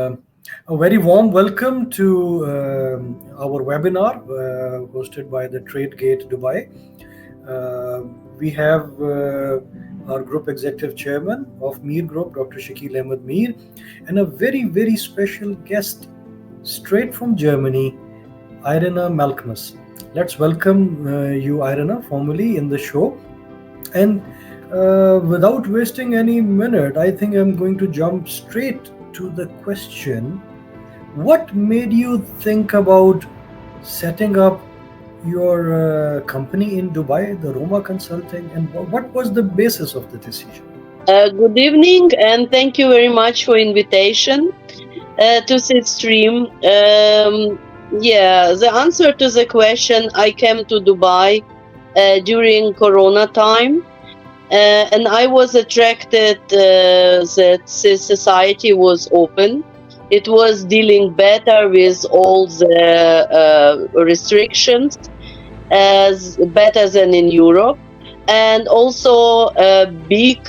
A very warm welcome to our webinar hosted by the Trade Gate Dubai. We have our Group Executive Chairman of Meer Group, Dr. Shakeel Ahmad Meer, and a very, very special guest straight from Germany, Irina Malkmus. Let's welcome you, Irina, formally in the show. And without wasting any minute, I think I'm going to jump straight to the question. What made you think about setting up your company in Dubai, the Roma Consulting, and what was the basis of the decision? Good evening, and thank you very much for invitation to this stream. The answer to the question, I came to Dubai during Corona time, and I was attracted that the society was open. It was dealing better with all the restrictions, as better than in Europe, and also a big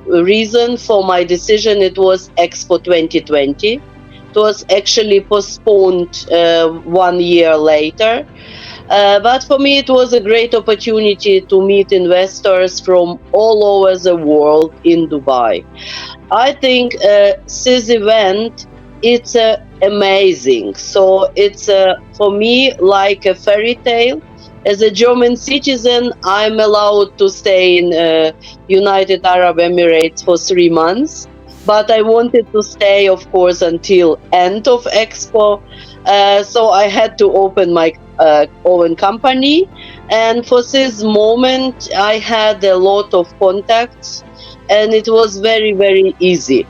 reason for my decision, it was Expo 2020. It was actually postponed 1 year later. But for me, it was a great opportunity to meet investors from all over the world in Dubai. I think this event, it's amazing. So it's for me like a fairy tale. As a German citizen, I'm allowed to stay in United Arab Emirates for 3 months, but I wanted to stay, of course, until end of Expo. So I had to open my own company, and for this moment, I had a lot of contacts, and it was very, very easy.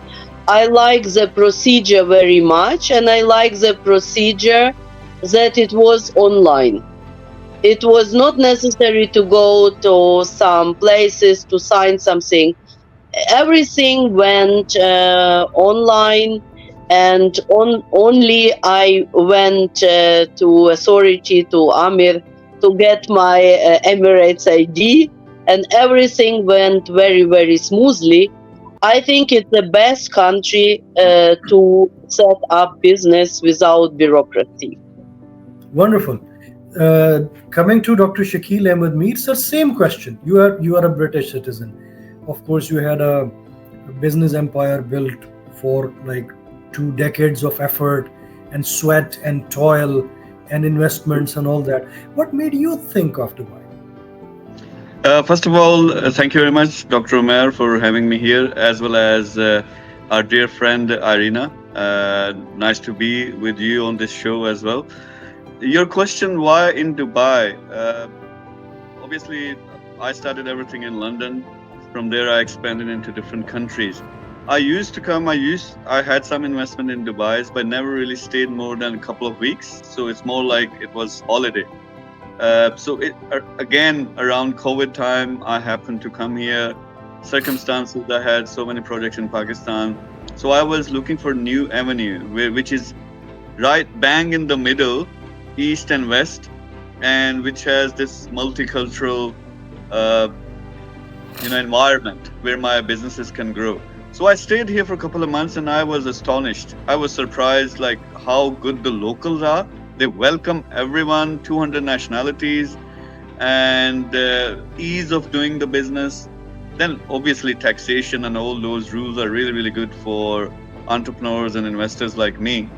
I like the procedure very much, and I like the procedure that it was online. It was not necessary to go to some places to sign something. Everything went online, and only I went to authority, to Amir, to get my Emirates ID, and everything went very, very smoothly. I think it's the best country to set up business without bureaucracy. Wonderful. Coming to Dr. Shakeel Ahmad Meer, sir, same question. You are a British citizen. Of course, you had a business empire built for like 2 decades of effort and sweat and toil and investments and all that. What made you think of Dubai? First of all, thank you very much, Dr. Omer, for having me here, as well as our dear friend Irina. Nice to be with you on this show as well. Your question, why in Dubai? Obviously, I started everything in London. From there, I expanded into different countries. I used to come, I had some investment in Dubai, but never really stayed more than a couple of weeks. So it's more like it was holiday. Again, around COVID time, I happened to come here. Circumstances, I had so many projects in Pakistan. So I was looking for new avenue, which is right bang in the middle, east and west, and which has this multicultural environment where my businesses can grow. So I stayed here for a couple of months, and I was astonished. I was surprised like how good the locals are. They welcome everyone, 200 nationalities, and ease of doing the business. Then obviously taxation and all those rules are really, really good for entrepreneurs and investors like me.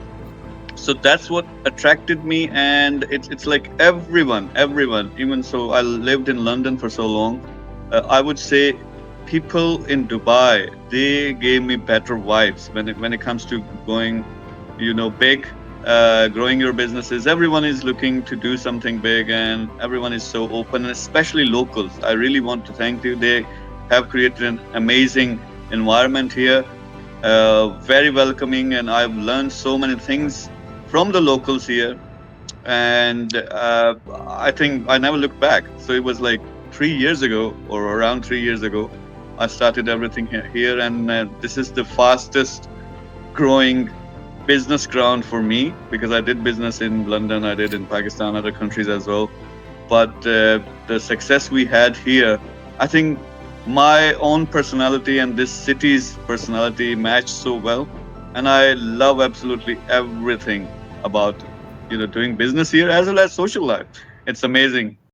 So that's what attracted me, and it's like everyone, even so I lived in London for so long. I would say people in Dubai, they gave me better vibes when it comes to going, big, growing your businesses. Everyone is looking to do something big, and everyone is so open, and especially locals. I really want to thank you. They have created an amazing environment here, very welcoming, and I've learned so many things from the locals here, and I think I never looked back. So it was like 3 years ago, or around 3 years ago, I started everything here, and this is the fastest growing business ground for me, because I did business in London, I did in Pakistan, other countries as well. But the success we had here, I think my own personality and this city's personality matched so well. and I love absolutely everything about doing business here as well as social life. It's amazing.